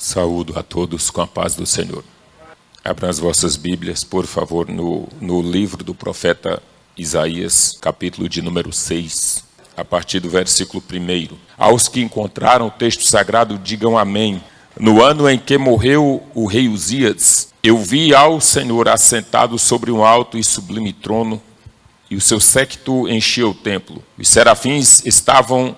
Saúdo a todos com a paz do Senhor. Abram as vossas Bíblias, por favor, no livro do profeta Isaías, capítulo de número 6, a partir do versículo 1. Aos que encontraram o texto sagrado, digam amém. No ano em que morreu o rei Uzias, eu vi ao Senhor assentado sobre um alto e sublime trono, e o seu séquito enchia o templo. Os serafins estavam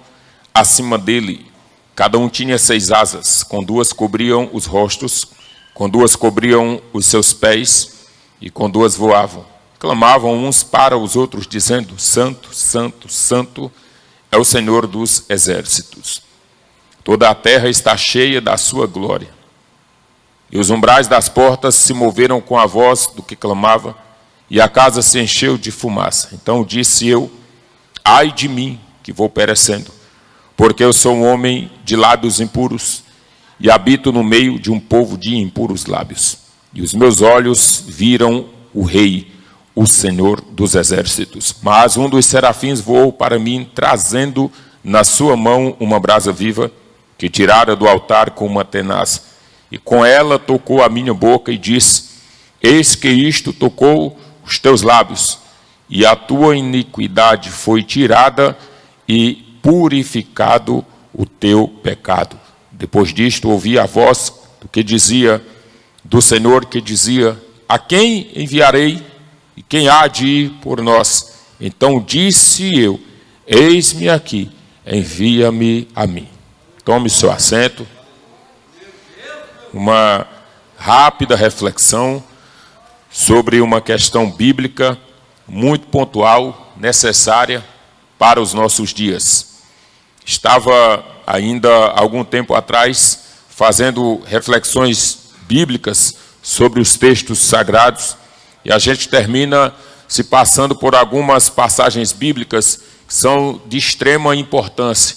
acima dele. Cada um tinha 6 asas, com 2 cobriam os rostos, com 2 cobriam os seus pés, e com 2 voavam. Clamavam uns para os outros, dizendo: Santo, Santo, Santo é o Senhor dos exércitos. Toda a terra está cheia da sua glória. E os umbrais das portas se moveram com a voz do que clamava, e a casa se encheu de fumaça. Então disse eu: ai de mim, que vou perecendo, porque eu sou um homem de lábios impuros e habito no meio de um povo de impuros lábios. E os meus olhos viram o Rei, o Senhor dos exércitos. Mas um dos serafins voou para mim, trazendo na sua mão uma brasa viva, que tirara do altar com uma tenaz. E com ela tocou a minha boca e disse: eis que isto tocou os teus lábios, e a tua iniquidade foi tirada e purificado o teu pecado. Depois disto ouvi a voz do Senhor que dizia: a quem enviarei e quem há de ir por nós? Então disse eu: eis-me aqui, envia-me a mim. Tome seu assento. Uma rápida reflexão sobre uma questão bíblica muito pontual, necessária para os nossos dias. Estava ainda algum tempo atrás fazendo reflexões bíblicas sobre os textos sagrados, e a gente termina se passando por algumas passagens bíblicas que são de extrema importância.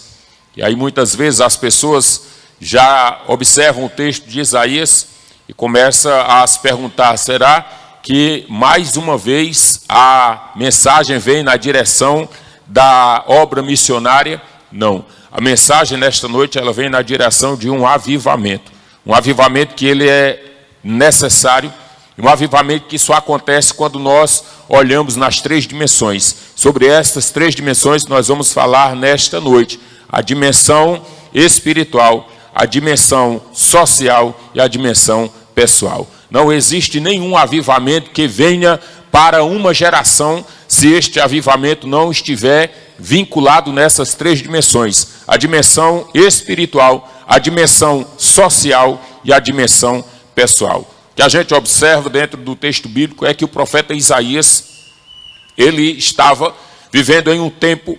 E aí muitas vezes as pessoas já observam o texto de Isaías e começam a se perguntar: será que mais uma vez a mensagem vem na direção da obra missionária? Não. A mensagem nesta noite ela vem na direção de um avivamento. Um avivamento que ele é necessário, um avivamento que só acontece quando nós olhamos nas 3 dimensões. Sobre estas 3 dimensões nós vamos falar nesta noite: a dimensão espiritual, a dimensão social e a dimensão pessoal. Não existe nenhum avivamento que venha para uma geração se este avivamento não estiver vinculado nessas 3 dimensões: a dimensão espiritual, a dimensão social e a dimensão pessoal. O que a gente observa dentro do texto bíblico é que o profeta Isaías, ele estava vivendo em um tempo,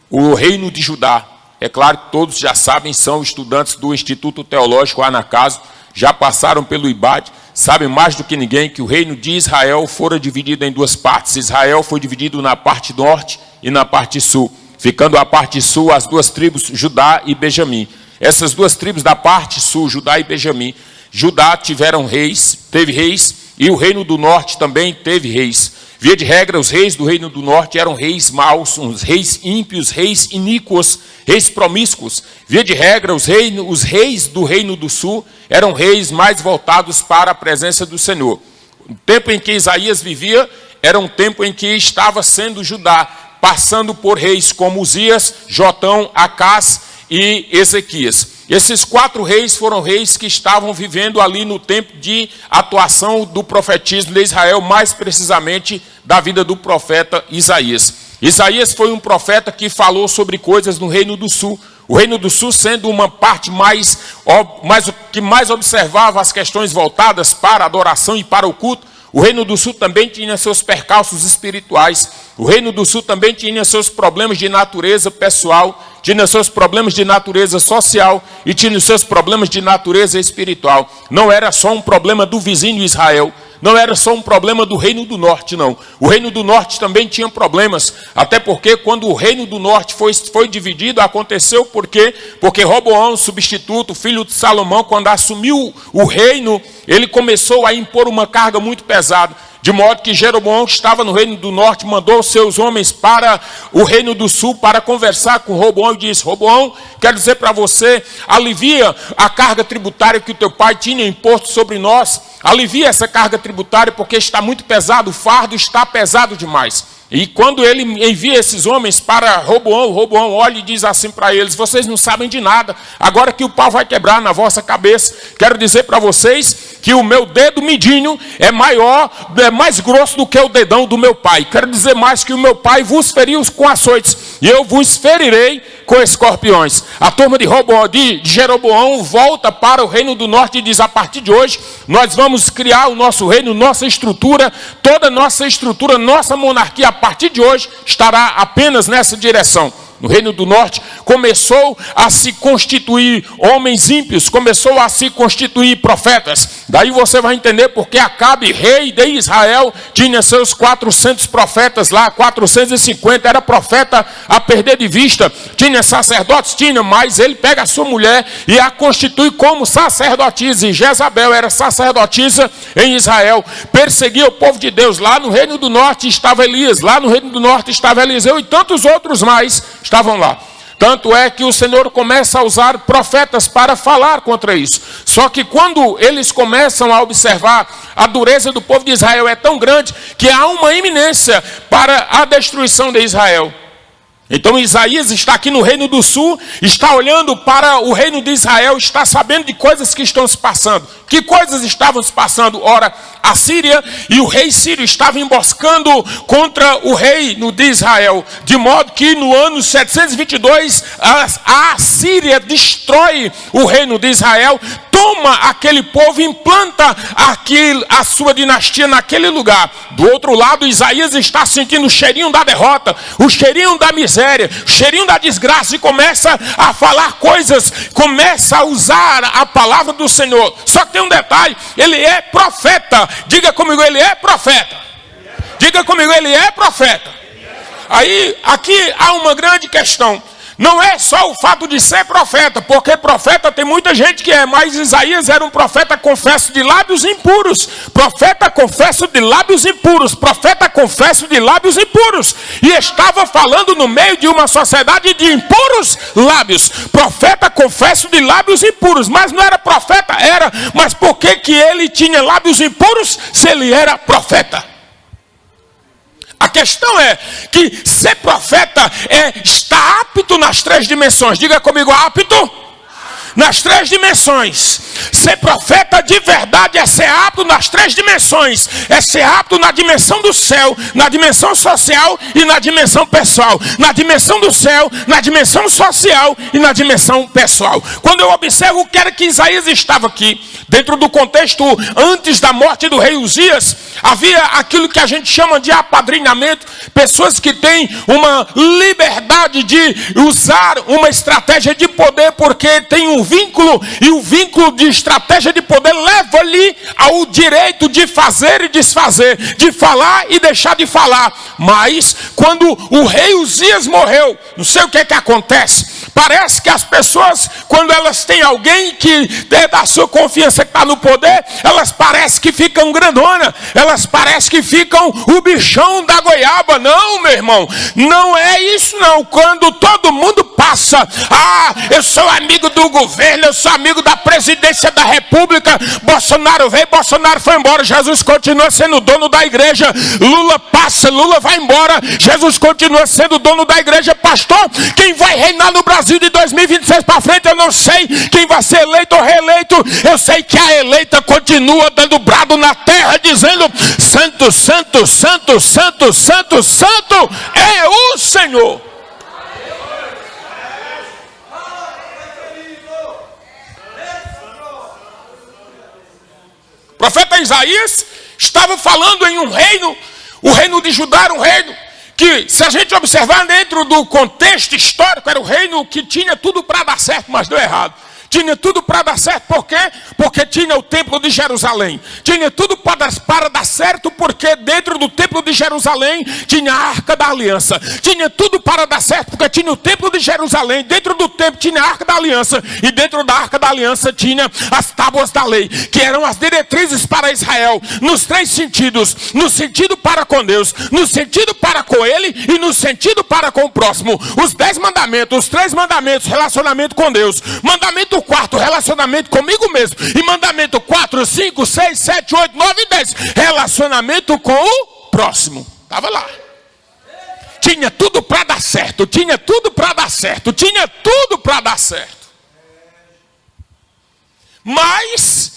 o reino de Judá. É claro que todos já sabem, são estudantes do Instituto Teológico Anacaso, já passaram pelo IBAD, sabem mais do que ninguém que o reino de Israel fora dividido em 2 partes. Israel foi dividido na parte norte e na parte sul, ficando a parte sul as 2 tribos, Judá e Benjamim. Essas 2 tribos da parte sul, Judá e Benjamim, Judá teve reis, e o reino do norte também teve reis. Via de regra, os reis do reino do norte eram reis maus, uns reis ímpios, reis iníquos, reis promíscuos. Via de regra, os reis do reino do sul eram reis mais voltados para a presença do Senhor. O tempo em que Isaías vivia era um tempo em que estava sendo Judá, passando por reis como Uzias, Jotão, Acás e Ezequias. Esses 4 reis foram reis que estavam vivendo ali no tempo de atuação do profetismo de Israel, mais precisamente da vida do profeta Isaías. Isaías foi um profeta que falou sobre coisas no Reino do Sul. O Reino do Sul sendo uma parte que mais observava as questões voltadas para a adoração e para o culto. O Reino do Sul também tinha seus percalços espirituais. O Reino do Sul também tinha seus problemas de natureza pessoal, tinha seus problemas de natureza social e tinha seus problemas de natureza espiritual. Não era só um problema do vizinho Israel, não era só um problema do Reino do Norte, não. O Reino do Norte também tinha problemas, até porque quando o Reino do Norte foi dividido, aconteceu porque Roboão, substituto, filho de Salomão, quando assumiu o reino, ele começou a impor uma carga muito pesada. De modo que Jeroboão, que estava no reino do norte, mandou seus homens para o reino do sul para conversar com Roboão e disse: Roboão, quero dizer para você, alivia a carga tributária que o teu pai tinha imposto sobre nós, alivia essa carga tributária porque está muito pesado, o fardo está pesado demais. E quando ele envia esses homens para Roboão, Roboão olha e diz assim para eles: vocês não sabem de nada, agora que o pau vai quebrar na vossa cabeça, quero dizer para vocês que o meu dedo midinho é maior, é mais grosso do que o dedão do meu pai. Quero dizer mais que o meu pai vos feriu com açoites, e eu vos ferirei com escorpiões. A turma de Jeroboão volta para o reino do norte e diz: a partir de hoje, nós vamos criar o nosso reino, nossa estrutura, toda a nossa estrutura, nossa monarquia, a partir de hoje, estará apenas nessa direção. No reino do norte, começou a se constituir homens ímpios, começou a se constituir profetas. Daí você vai entender porque Acabe, rei de Israel, tinha seus 400 profetas lá, 450, era profeta a perder de vista. Tinha sacerdotes, tinha, mas ele pega a sua mulher e a constitui como sacerdotisa. E Jezabel era sacerdotisa em Israel, perseguia o povo de Deus. Lá no reino do norte estava Elias, lá no reino do norte estava Eliseu e tantos outros mais estavam lá. Tanto é que o Senhor começa a usar profetas para falar contra isso. Só que quando eles começam a observar a dureza do povo de Israel é tão grande que há uma iminência para a destruição de Israel. Então Isaías está aqui no reino do sul, está olhando para o reino de Israel, está sabendo de coisas que estão se passando. Que coisas estavam se passando? Ora, a Síria e o rei sírio estavam emboscando contra o rei de Israel. De modo que no ano 722, a Síria destrói o reino de Israel, toma aquele povo e implanta a sua dinastia naquele lugar. Do outro lado, Isaías está sentindo o cheirinho da derrota, o cheirinho da miséria, o cheirinho da desgraça e começa a falar coisas, começa a usar a palavra do Senhor. Só que tem um detalhe, ele é profeta. Diga comigo, ele é profeta. Diga comigo, ele é profeta. Aí, aqui há uma grande questão. Não é só o fato de ser profeta, porque profeta tem muita gente que é, mas Isaías era um profeta, confesso, de lábios impuros. Profeta, confesso, de lábios impuros. Profeta, confesso, de lábios impuros. E estava falando no meio de uma sociedade de impuros lábios. Profeta, confesso, de lábios impuros. Mas não era profeta? Era. Mas por que ele tinha lábios impuros se ele era profeta? A questão é que ser profeta é estar apto nas 3 dimensões. Diga comigo, apto nas 3 dimensões. Ser profeta de verdade é ser apto nas 3 dimensões. É ser apto na dimensão do céu, na dimensão social e na dimensão pessoal. Na dimensão do céu, na dimensão social e na dimensão pessoal. Quando eu observo o que era que Isaías estava aqui, dentro do contexto antes da morte do rei Uzias, havia aquilo que a gente chama de apadrinhamento. Pessoas que têm uma liberdade de usar uma estratégia de poder porque tem um vínculo, e o vínculo de estratégia de poder leva-lhe ao direito de fazer e desfazer, de falar e deixar de falar. Mas quando o rei Uzias morreu, não sei o que é que acontece. Parece que as pessoas, quando elas têm alguém que é da sua confiança, que está no poder, elas parecem que ficam grandona, elas parecem que ficam o bichão da goiaba. Não, meu irmão, não é isso não. Quando todo mundo passa, eu sou amigo do governo, eu sou amigo da presidência da república, Bolsonaro veio, Bolsonaro foi embora, Jesus continua sendo dono da igreja, Lula passa, Lula vai embora, Jesus continua sendo dono da igreja. Pastor, quem vai reinar no Brasil de 2026 para frente, eu não sei quem vai ser eleito ou reeleito. Eu sei que a eleita continua dando brado na terra, dizendo: santo, santo, santo, santo, santo, santo é o Senhor. O profeta Isaías estava falando em um reino, o reino de Judá era um reino que, se a gente observar dentro do contexto histórico, era o reino que tinha tudo para dar certo, mas deu errado. Tinha tudo para dar certo, por quê? Porque tinha o templo de Jerusalém. Tinha tudo para dar certo, porque dentro do templo de Jerusalém tinha a Arca da Aliança. Tinha tudo para dar certo, porque tinha o templo de Jerusalém. Dentro do templo tinha a Arca da Aliança. E dentro da Arca da Aliança tinha as tábuas da lei, que eram as diretrizes para Israel, nos 3 sentidos: no sentido para com Deus, no sentido para com ele e no sentido para com o próximo. Os 10 mandamentos, os 3 mandamentos, relacionamento com Deus. Mandamento 4, relacionamento comigo mesmo. E mandamento 4, 5, 6, 7, 8, 9 e 10, relacionamento com o próximo. Estava lá. Tinha tudo para dar certo, tinha tudo para dar certo, tinha tudo para dar certo. Mas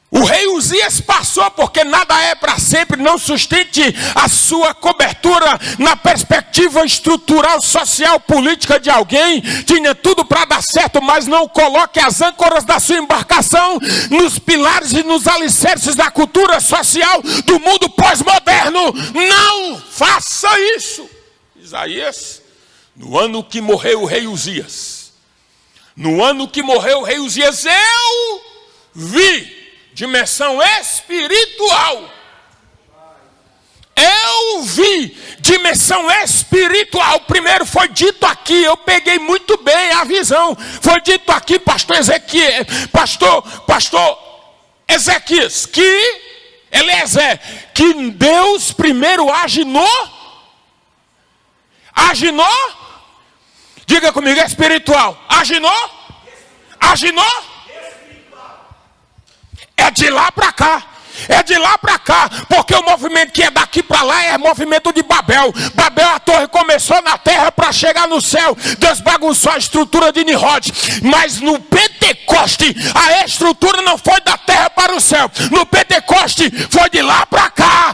o rei Uzias passou, porque nada é para sempre. Não sustente a sua cobertura na perspectiva estrutural, social, política de alguém. Tinha tudo para dar certo, mas não coloque as âncoras da sua embarcação nos pilares e nos alicerces da cultura social do mundo pós-moderno. Não faça isso. Isaías, no ano que morreu o rei Uzias, eu vi dimensão espiritual. Eu vi dimensão espiritual. Primeiro foi dito aqui, eu peguei muito bem a visão. Foi dito aqui, pastor Ezequias, que Eliezer, que Deus primeiro age no. Diga comigo, espiritual. Age no. É de lá para cá. Porque o movimento que é daqui para lá é movimento de Babel. A torre começou na terra para chegar no céu. Deus bagunçou a estrutura de Nimrod. Mas no Pentecoste, a estrutura não foi da terra para o céu. No Pentecoste, foi de lá para cá.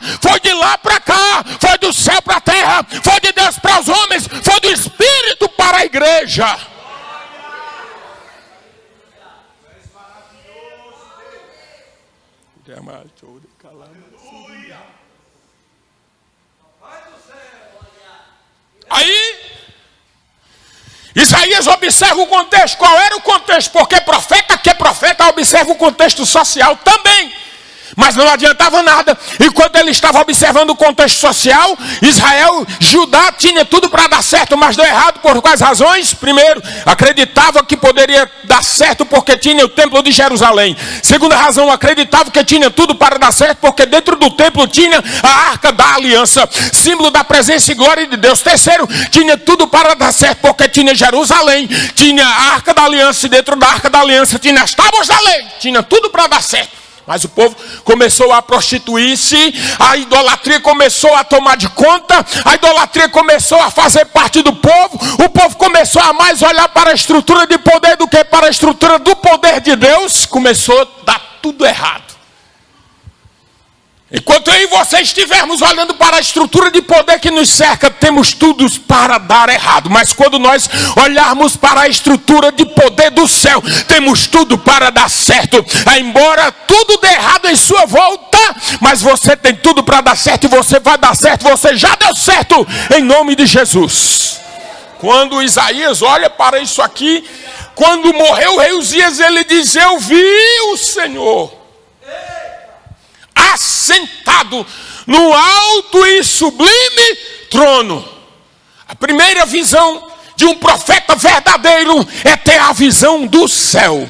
Foi do céu para a terra. Foi de Deus para os homens. Foi do Espírito para a igreja. Aí Isaías observa o contexto. Qual era o contexto? Porque profeta que é profeta observa o contexto social também. Mas não adiantava nada. Enquanto ele estava observando o contexto social, Israel, Judá tinha tudo para dar certo, mas deu errado por quais razões? Primeiro, acreditava que poderia dar certo porque tinha o templo de Jerusalém. Segunda razão, acreditava que tinha tudo para dar certo porque dentro do templo tinha a Arca da Aliança, símbolo da presença e glória de Deus. Terceiro, tinha tudo para dar certo porque tinha Jerusalém, tinha a Arca da Aliança e dentro da Arca da Aliança tinha as tábuas da lei. Tinha tudo para dar certo. Mas o povo começou a prostituir-se, a idolatria começou a tomar de conta, a idolatria começou a fazer parte do povo, o povo começou a mais olhar para a estrutura de poder do que para a estrutura do poder de Deus, começou a dar tudo errado. Enquanto eu e você estivermos olhando para a estrutura de poder que nos cerca, temos tudo para dar errado. Mas quando nós olharmos para a estrutura de poder do céu, temos tudo para dar certo. Embora tudo dê errado em sua volta, mas você tem tudo para dar certo e você vai dar certo. Você já deu certo em nome de Jesus. Quando Isaías olha para isso aqui, quando morreu o rei Uzias, ele diz: eu vi o Senhor assentado no alto e sublime trono. A primeira visão de um profeta verdadeiro é ter a visão do céu.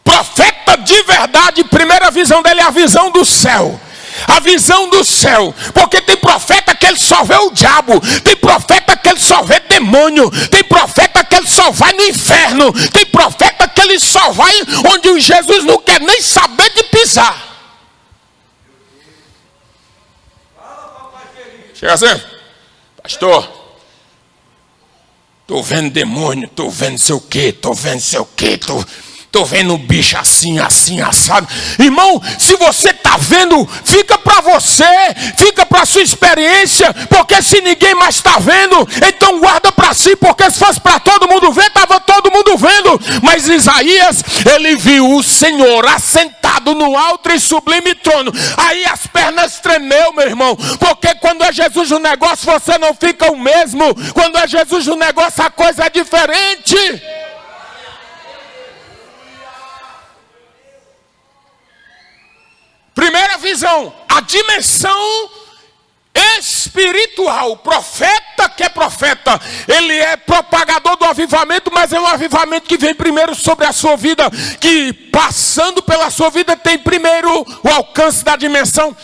Profeta de verdade, primeira visão dele é a visão do céu. A visão do céu. Porque tem profeta que ele só vê o diabo. Tem profeta que ele só vê demônio. Tem profeta que ele só vai no inferno. Tem profeta que ele só vai onde Jesus não quer nem saber de pisar. Chega assim: pastor, tô vendo demônio, tô vendo sei o que, tô vendo um bicho assim, assado. Irmão, se você está vendo, fica para você, fica para sua experiência, porque se ninguém mais está vendo, então guarda para si, porque se fosse para todo mundo ver, estava todo mundo vendo. Mas Isaías, ele viu o Senhor assentado no alto e sublime trono. Aí as pernas tremeu, meu irmão, porque quando é Jesus no negócio, você não fica o mesmo. Quando é Jesus no negócio, a coisa é diferente. visão, a dimensão espiritual. O profeta que é profeta, ele é propagador do avivamento, mas é um avivamento que vem primeiro sobre a sua vida, que passando pela sua vida tem primeiro o alcance da dimensão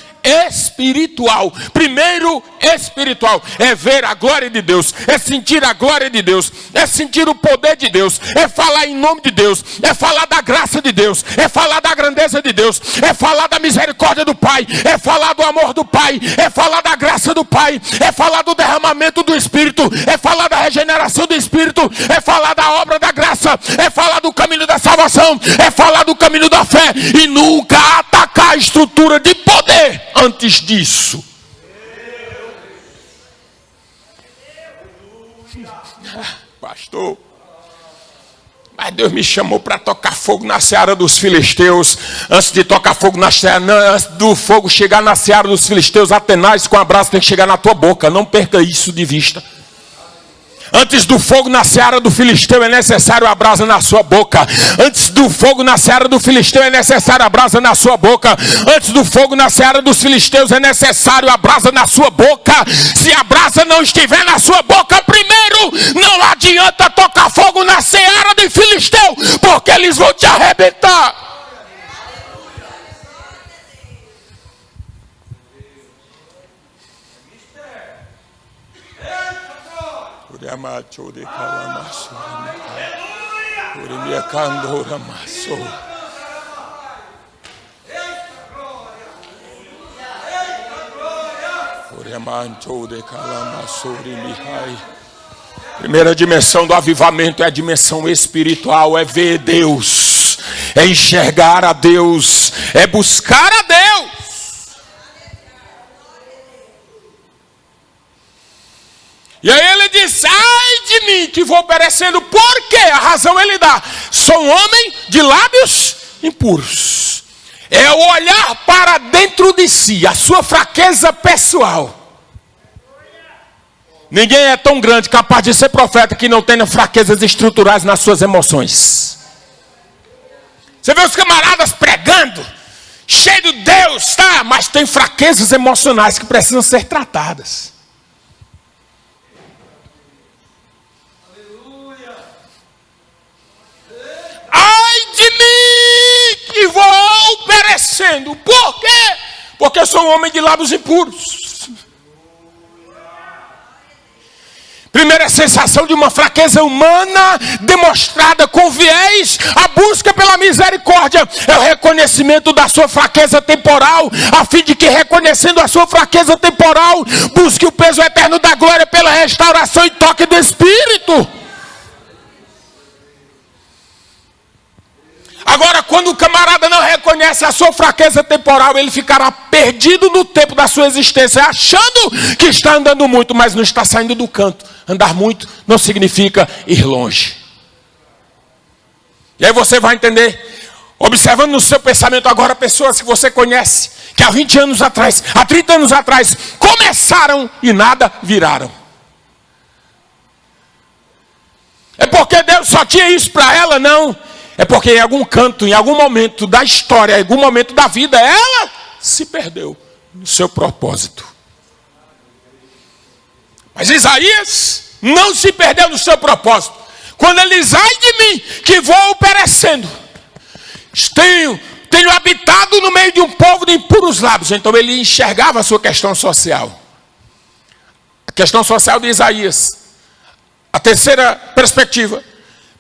espiritual. Primeiro espiritual é ver a glória de Deus, é sentir a glória de Deus, é sentir o poder de Deus, é falar em nome de Deus, é falar da graça de Deus, é falar da grandeza de Deus, é falar da misericórdia do Pai, é falar do amor do Pai, é falar da graça do Pai, é falar do derramamento do Espírito, é falar da regeneração do Espírito, é falar da obra da graça, é falar do caminho da salvação, é falar do caminho da fé, e nunca atacar a estrutura de poder antes disso. Pastor, mas Deus me chamou para tocar fogo na seara dos filisteus. Antes de tocar fogo na seara, antes do fogo chegar na seara dos filisteus, Atenais com a brasa tem que chegar na tua boca. Não perca isso de vista. Antes do fogo na seara do filisteu é necessário a brasa na sua boca. Antes do fogo na seara do filisteu é necessário a brasa na sua boca. Antes do fogo na seara dos filisteus é necessário a brasa na sua boca. Se a brasa não estiver na sua boca primeiro, não adianta tocar fogo na seara do filisteu, porque eles vão te arrebentar. Primeira dimensão do avivamento é a dimensão espiritual, é ver Deus, é enxergar a Deus, é buscar a Deus. E aí ele diz: ai de mim que vou perecendo. Por quê? A razão ele dá: sou um homem de lábios impuros. É o olhar para dentro de si, a sua fraqueza pessoal. Ninguém é tão grande, capaz de ser profeta, que não tenha fraquezas estruturais nas suas emoções. Você vê os camaradas pregando, cheio de Deus, tá? Mas tem fraquezas emocionais que precisam ser tratadas. Ai de mim que vou perecendo. Por quê? Porque sou um homem de lábios impuros. Primeira sensação de uma fraqueza humana demonstrada com viés, a busca pela misericórdia é o reconhecimento da sua fraqueza temporal, a fim de que, reconhecendo a sua fraqueza temporal, busque o peso eterno da glória pela restauração e toque do Espírito. Agora, quando o camarada não reconhece a sua fraqueza temporal, ele ficará perdido no tempo da sua existência, achando que está andando muito, mas não está saindo do canto. Andar muito não significa ir longe. E aí você vai entender, observando no seu pensamento agora, pessoas que você conhece, que há 20 anos atrás, há 30 anos atrás, começaram e nada viraram. É porque Deus só tinha isso para ela? Não. É porque em algum canto, em algum momento da história, em algum momento da vida, ela se perdeu no seu propósito. Mas Isaías não se perdeu no seu propósito. Quando ele diz: ai de mim, que vou perecendo. Tenho habitado no meio de um povo de impuros lábios. Então ele enxergava a sua questão social. A questão social de Isaías. A terceira perspectiva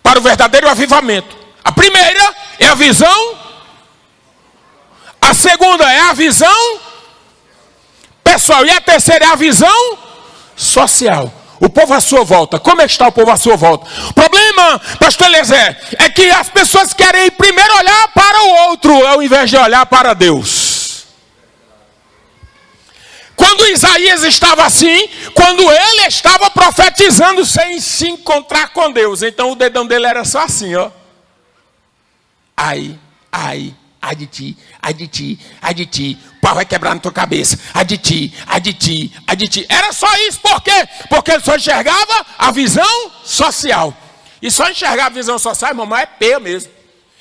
para o verdadeiro avivamento. A primeira é a visão. A segunda é a visão pessoal. E a terceira é a visão social. O povo à sua volta. Como é que está o povo à sua volta? O problema, pastor Eliezer, é que as pessoas querem primeiro olhar para o outro, ao invés de olhar para Deus. Quando Isaías estava assim, quando ele estava profetizando sem se encontrar com Deus, então o dedão dele era só assim, ó. Ai de ti, ai de ti, ai de ti, o pau vai quebrar na tua cabeça, ai de ti, ai de ti, ai de ti. Era só isso, por quê? Porque ele só enxergava a visão social. E só enxergar a visão social, irmão, é peia mesmo.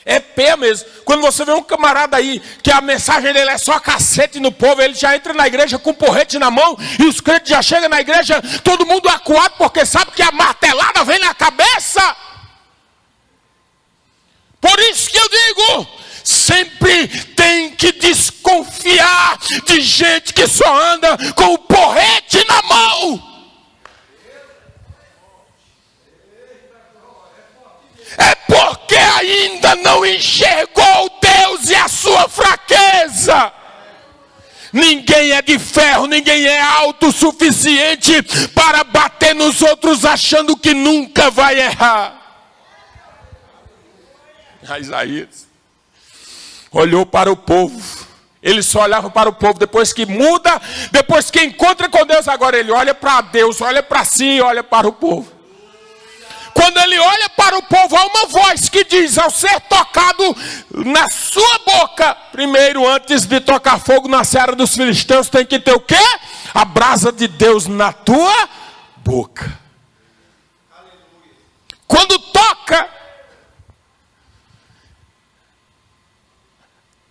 É pé mesmo. Quando você vê um camarada aí, que a mensagem dele é só cacete no povo, ele já entra na igreja com porrete na mão, e os crentes já chegam na igreja, todo mundo acuado, porque sabe que a martelada vem na cabeça. Por isso que eu digo, sempre tem que desconfiar de gente que só anda com o porrete na mão. É porque ainda não enxergou Deus e a sua fraqueza. Ninguém é de ferro, ninguém é autossuficiente para bater nos outros achando que nunca vai errar. Isaías olhou para o povo. Ele só olhava para o povo depois que muda, depois que encontra com Deus. Agora ele olha para Deus, olha para si, olha para o povo. Quando ele olha para o povo, há uma voz que diz: ao ser tocado na sua boca, primeiro, antes de tocar fogo na seara dos filisteus, tem que ter o quê? A brasa de Deus na tua boca. Quando toca,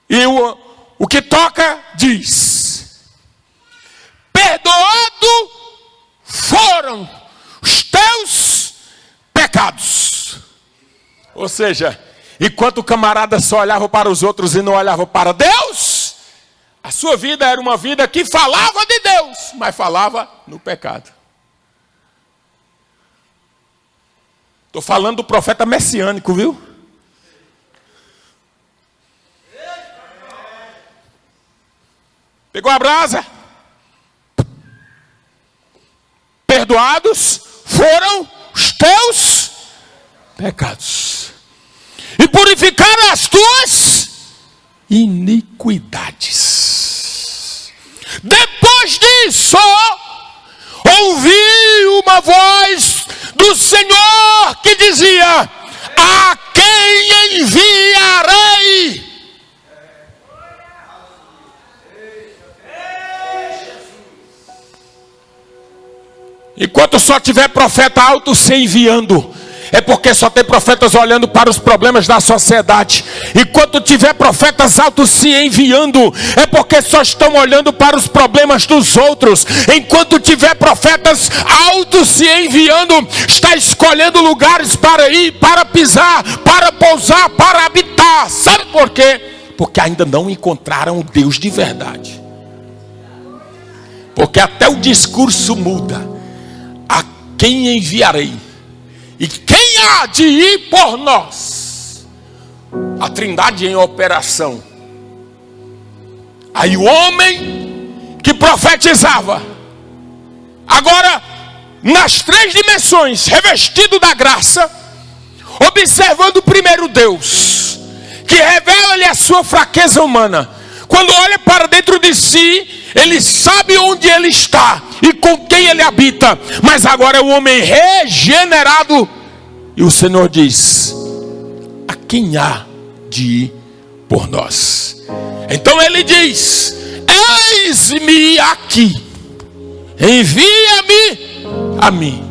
e o que toca diz: perdoado foram os teus pecados. Ou seja, enquanto o camarada só olhava para os outros e não olhava para Deus, a sua vida era uma vida que falava de Deus, mas falava no pecado. Estou falando do profeta messiânico, viu? Pegou a brasa? Perdoados foram os teus pecados, e purificaram as tuas iniquidades. Depois disso, ouvi uma voz do Senhor que dizia: a quem enviarei? Enquanto só tiver profeta alto se enviando, é porque só tem profetas olhando para os problemas da sociedade. Enquanto tiver profetas altos se enviando, é porque só estão olhando para os problemas dos outros. Enquanto tiver profetas altos se enviando, está escolhendo lugares para ir, para pisar, para pousar, para habitar. Sabe por quê? Porque ainda não encontraram o Deus de verdade. Porque até o discurso muda. A quem enviarei? E quem há de ir por nós? A Trindade em operação. Aí o homem que profetizava, agora nas três dimensões, revestido da graça, observando primeiro Deus, que revela-lhe a sua fraqueza humana. Quando olha para dentro de si, ele sabe onde ele está e com quem ele habita. Mas agora é um homem regenerado. E o Senhor diz: a quem há de ir por nós? Então ele diz: eis-me aqui, envia-me a mim.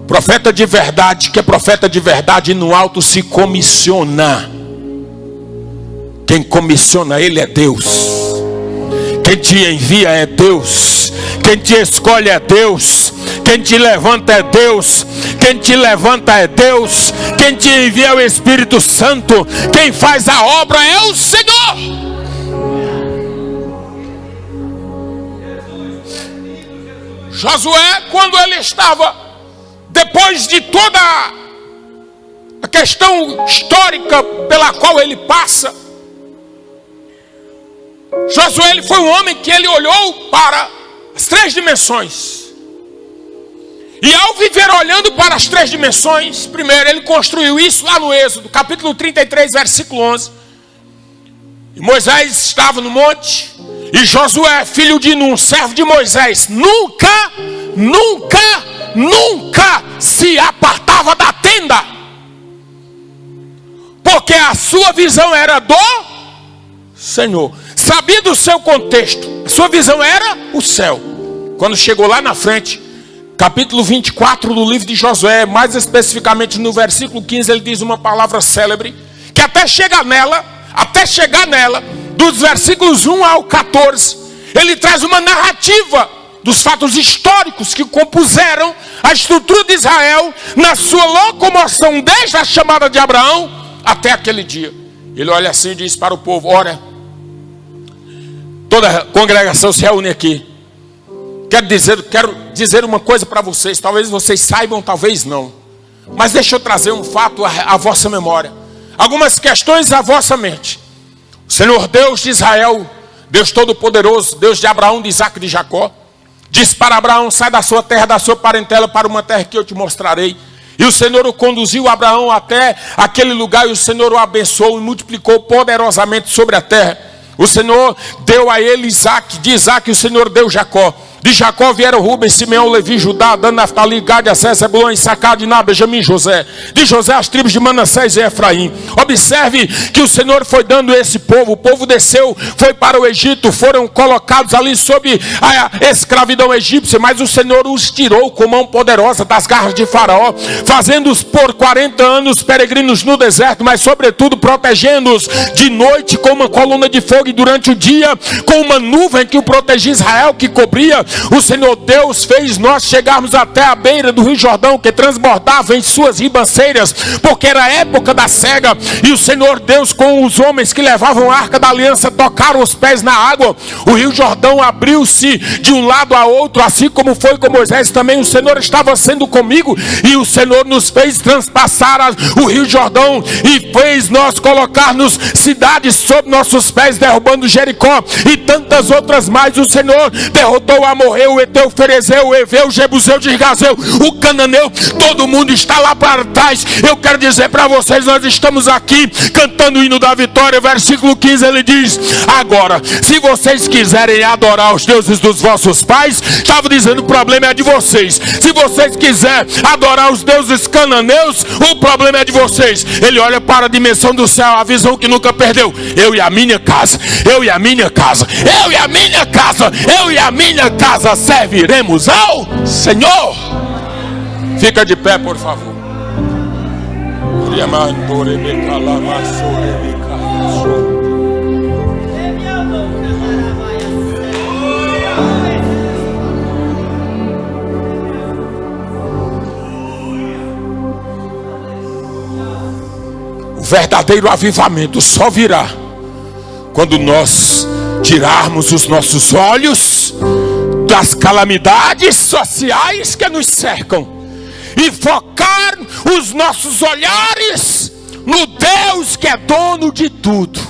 Profeta de verdade, que é profeta de verdade, no alto se comissiona. Quem comissiona ele é Deus. Quem te envia é Deus. Quem te escolhe é Deus. Quem te levanta é Deus. Quem te levanta é Deus. Quem te envia é o Espírito Santo. Quem faz a obra é o Senhor. Josué, quando ele estava, depois de toda a questão histórica pela qual ele passa, Josué, ele foi um homem que ele olhou para as três dimensões. E ao viver olhando para as três dimensões, primeiro ele construiu isso lá no Êxodo, capítulo 33, versículo 11. E Moisés estava no monte, e Josué, filho de Nun, servo de Moisés, nunca se apartava da tenda, porque a sua visão era do Senhor. Sabia do seu contexto. A sua visão era o céu. Quando chegou lá na frente, capítulo 24 do livro de Josué, mais especificamente no versículo 15, ele diz uma palavra célebre, que até chegar nela, dos versículos 1 ao 14, ele traz uma narrativa dos fatos históricos que compuseram a estrutura de Israel na sua locomoção desde a chamada de Abraão até aquele dia. Ele olha assim e diz para o povo: ora, toda a congregação se reúne aqui. Quero dizer uma coisa para vocês. Talvez vocês saibam, talvez não. Mas deixa eu trazer um fato à vossa memória. Algumas questões à vossa mente. O Senhor Deus de Israel, Deus Todo-Poderoso, Deus de Abraão, de Isaque e de Jacó, disse para Abraão: sai da sua terra, da sua parentela, para uma terra que eu te mostrarei. E o Senhor o conduziu, Abraão, até aquele lugar, e o Senhor o abençoou e multiplicou poderosamente sobre a terra. O Senhor deu a ele Isaque, de Isaque o Senhor deu Jacó. De Jacó vieram Rubem, Simeão, Levi, Judá, Dan, Naftali, Gade, Assé, Zebulon, Issacar, Diná, Benjamim, José. De José as tribos de Manassés e Efraim. Observe que o Senhor foi dando esse povo. O povo desceu, foi para o Egito, foram colocados ali sob a escravidão egípcia, mas o Senhor os tirou com mão poderosa das garras de Faraó, fazendo-os por 40 anos peregrinos no deserto, mas sobretudo protegendo-os de noite com uma coluna de fogo e durante o dia com uma nuvem que o protegia Israel, que cobria. O Senhor Deus fez nós chegarmos até a beira do Rio Jordão, que transbordava em suas ribanceiras, porque era a época da cega. E o Senhor Deus, com os homens que levavam a arca da aliança, tocaram os pés na água. O Rio Jordão abriu-se de um lado a outro, assim como foi com Moisés também. O Senhor estava sendo comigo, e o Senhor nos fez transpassar o Rio Jordão, e fez nós colocar-nos cidades sob nossos pés, derrubando Jericó e tantas outras mais. O Senhor derrotou a Amorreu, o Eteu, o Ferezeu, o Eveu, o Jebuseu, o Girgazeu, o Cananeu. Todo mundo está lá para trás. Eu quero dizer para vocês, nós estamos aqui cantando o hino da vitória. Versículo 15 ele diz: agora, se vocês quiserem adorar os deuses dos vossos pais, estava dizendo, o problema é de vocês. Se vocês quiserem adorar os deuses cananeus, o problema é de vocês. Ele olha para a dimensão do céu, a visão que nunca perdeu. Eu e a minha casa, eu e a minha casa, eu e a minha casa, eu e a minha casa serviremos ao Senhor. Fica de pé, por favor. O verdadeiro avivamento só virá quando nós tirarmos os nossos olhos das calamidades sociais que nos cercam e focar os nossos olhares no Deus que é dono de tudo.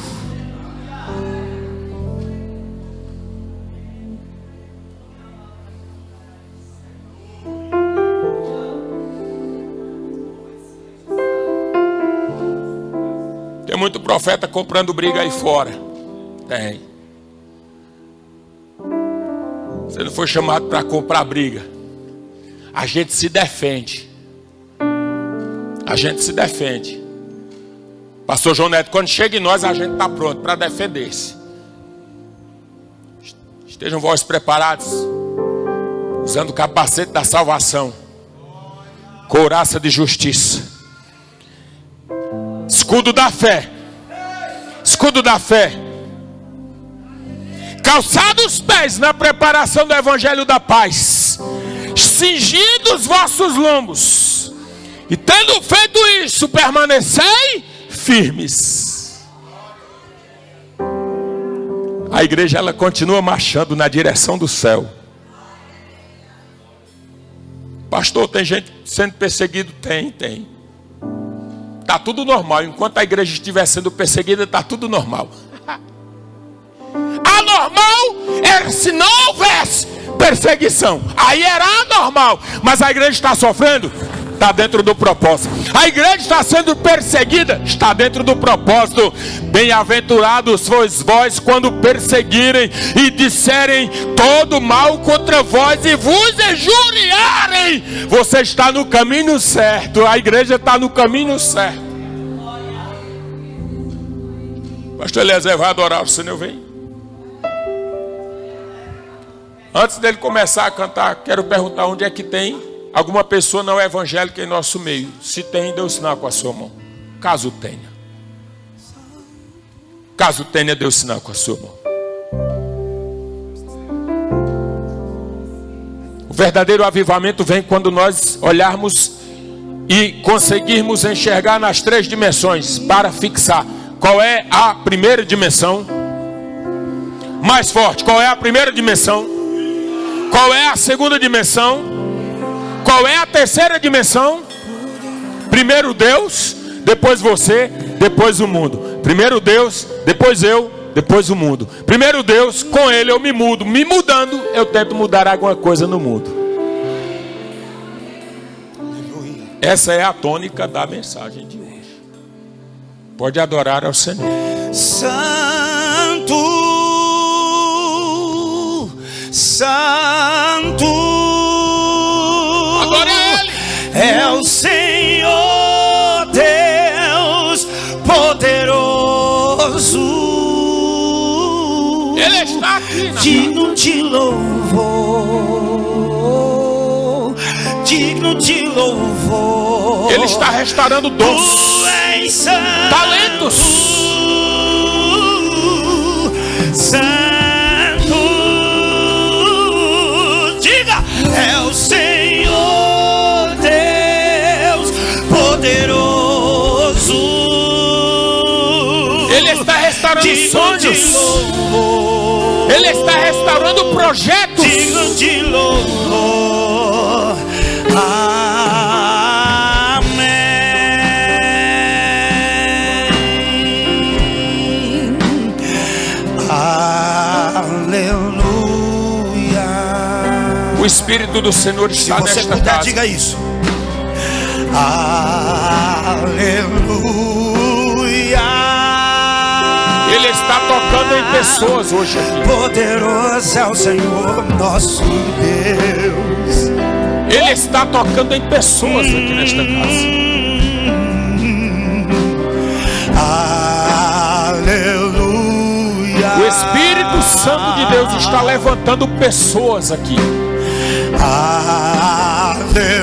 Tem muito profeta comprando briga aí fora. Tem. Você não foi chamado para comprar briga. A gente se defende. A gente se defende. Pastor João Neto, quando chega em nós, a gente está pronto para defender-se. Estejam vós preparados, usando o capacete da salvação, couraça de justiça, escudo da fé, escudo da fé, calçados os pés na preparação do evangelho da paz, cingindo os vossos lombos, e tendo feito isso, permanecei firmes. A igreja, ela continua marchando na direção do céu. Pastor, tem gente sendo perseguido? Tem. Está tudo normal. Enquanto a igreja estiver sendo perseguida, está tudo normal. Anormal era se não houvesse perseguição. Aí era anormal. Mas a igreja está sofrendo? Está dentro do propósito. A igreja está sendo perseguida? Está dentro do propósito. Bem-aventurados sois vós quando perseguirem e disserem todo mal contra vós e vos injuriarem. Você está no caminho certo. A igreja está no caminho certo. Pastor Eliezer vai adorar, o Senhor vem. Antes dele começar a cantar, quero perguntar onde é que tem alguma pessoa não evangélica em nosso meio. Se tem, dê um sinal com a sua mão. Caso tenha. Caso tenha, dê o sinal com a sua mão. O verdadeiro avivamento vem quando nós olharmos e conseguirmos enxergar nas 3 dimensões para fixar qual é a primeira dimensão. Mais forte, qual é a primeira dimensão? Qual é a segunda dimensão? Qual é a terceira dimensão? Primeiro Deus, depois você, depois o mundo. Primeiro Deus, depois eu, depois o mundo. Primeiro Deus, com Ele eu me mudo. Me mudando, eu tento mudar alguma coisa no mundo. Essa é a tônica da mensagem de hoje. Pode adorar ao Senhor. Santo, Santo, adore Ele. É o Senhor Deus poderoso. Ele está aqui, digno de louvor, digno de louvor. Ele está restaurando dons, talentos. Santo, diga, é o Senhor Deus poderoso. Ele está restaurando sonhos. Ele está restaurando projetos. Digno de louvor. Amém. Aleluia. O Espírito do Senhor está nesta casa. Se você puder, diga isso. Aleluia. Ele está tocando em pessoas hoje aqui. Poderoso é o Senhor nosso Deus. Ele está tocando em pessoas aqui nesta casa. Aleluia. O Espírito Santo de Deus está levantando pessoas aqui. Aleluia.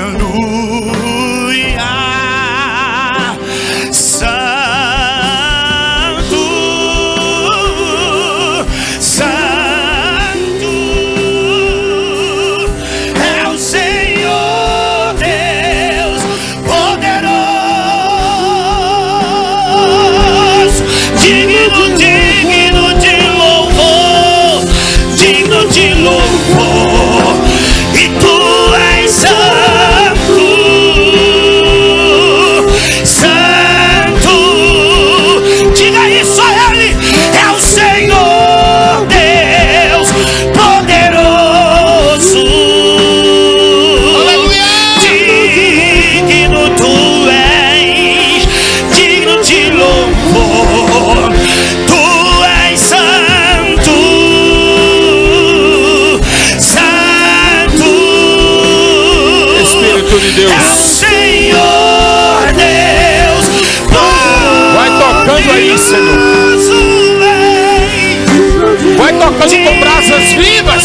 Vai tocando com brasas vivas.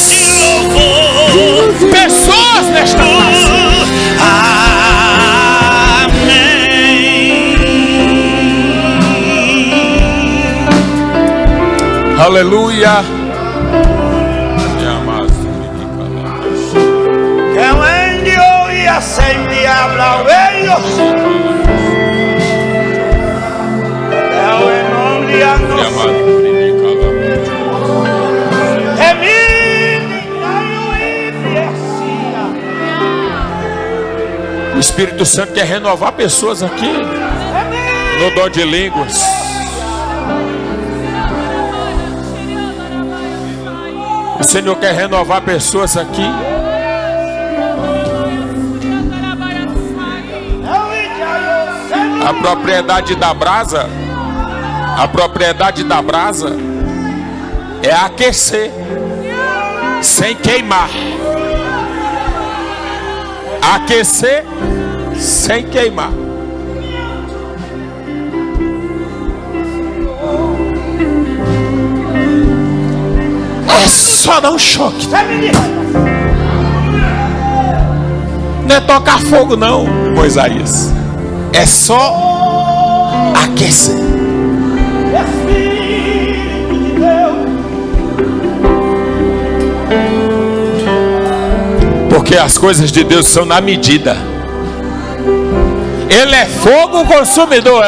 Pessoas nesta casa. Amém. Aleluia. Que vendió y ascendió habla ellos. O Espírito Santo quer renovar pessoas aqui no dom de línguas. O Senhor quer renovar pessoas aqui. A propriedade da brasa é aquecer sem queimar. Aquecer sem queimar. É só dar um choque. Não é tocar fogo não, Moisés. É só aquecer. Porque as coisas de Deus são na medida. Ele é fogo consumidor,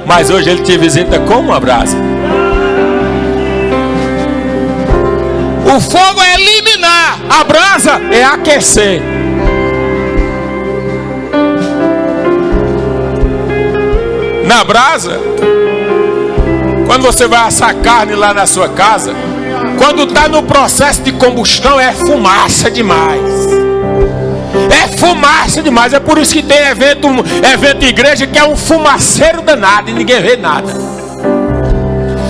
mas hoje ele te visita com uma brasa. O fogo é eliminar, a brasa é aquecer. Na brasa, quando você vai assar carne lá na sua casa, quando está no processo de combustão, é fumaça demais. É fumaça demais. É por isso que tem evento de igreja que é um fumaceiro danado e ninguém vê nada.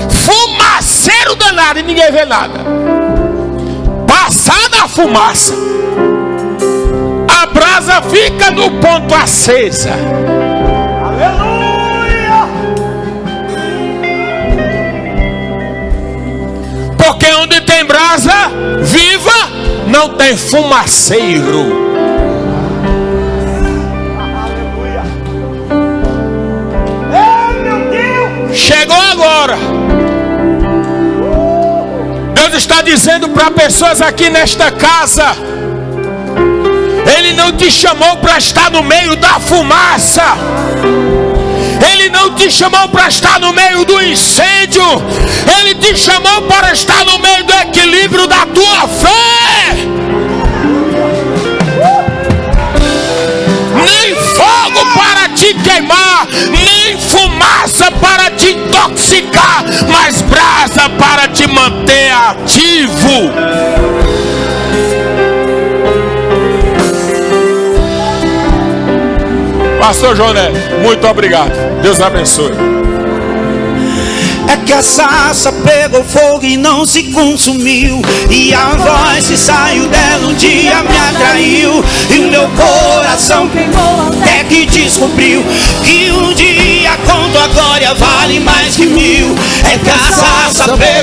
Fumaceiro danado e ninguém vê nada. Passada a fumaça, a brasa fica no ponto acesa. Aleluia! Porque onde tem brasa viva, não tem fumaceiro. Chegou agora. Deus está dizendo para pessoas aqui nesta casa: Ele não te chamou para estar no meio da fumaça. Ele não te chamou para estar no meio do incêndio. Ele te chamou para estar no meio do equilíbrio da tua fé. Nem fogo para te queimar, nem fumaça para te intoxicar, mas brasa para te manter ativo. Pastor Joné, muito obrigado. Deus abençoe. É que a sarça pegou fogo e não se consumiu, e a voz que saiu dela um dia me atraiu, e o meu coração até que descobriu que um dia com tua glória vale mais que 1000. É que a sarça pegou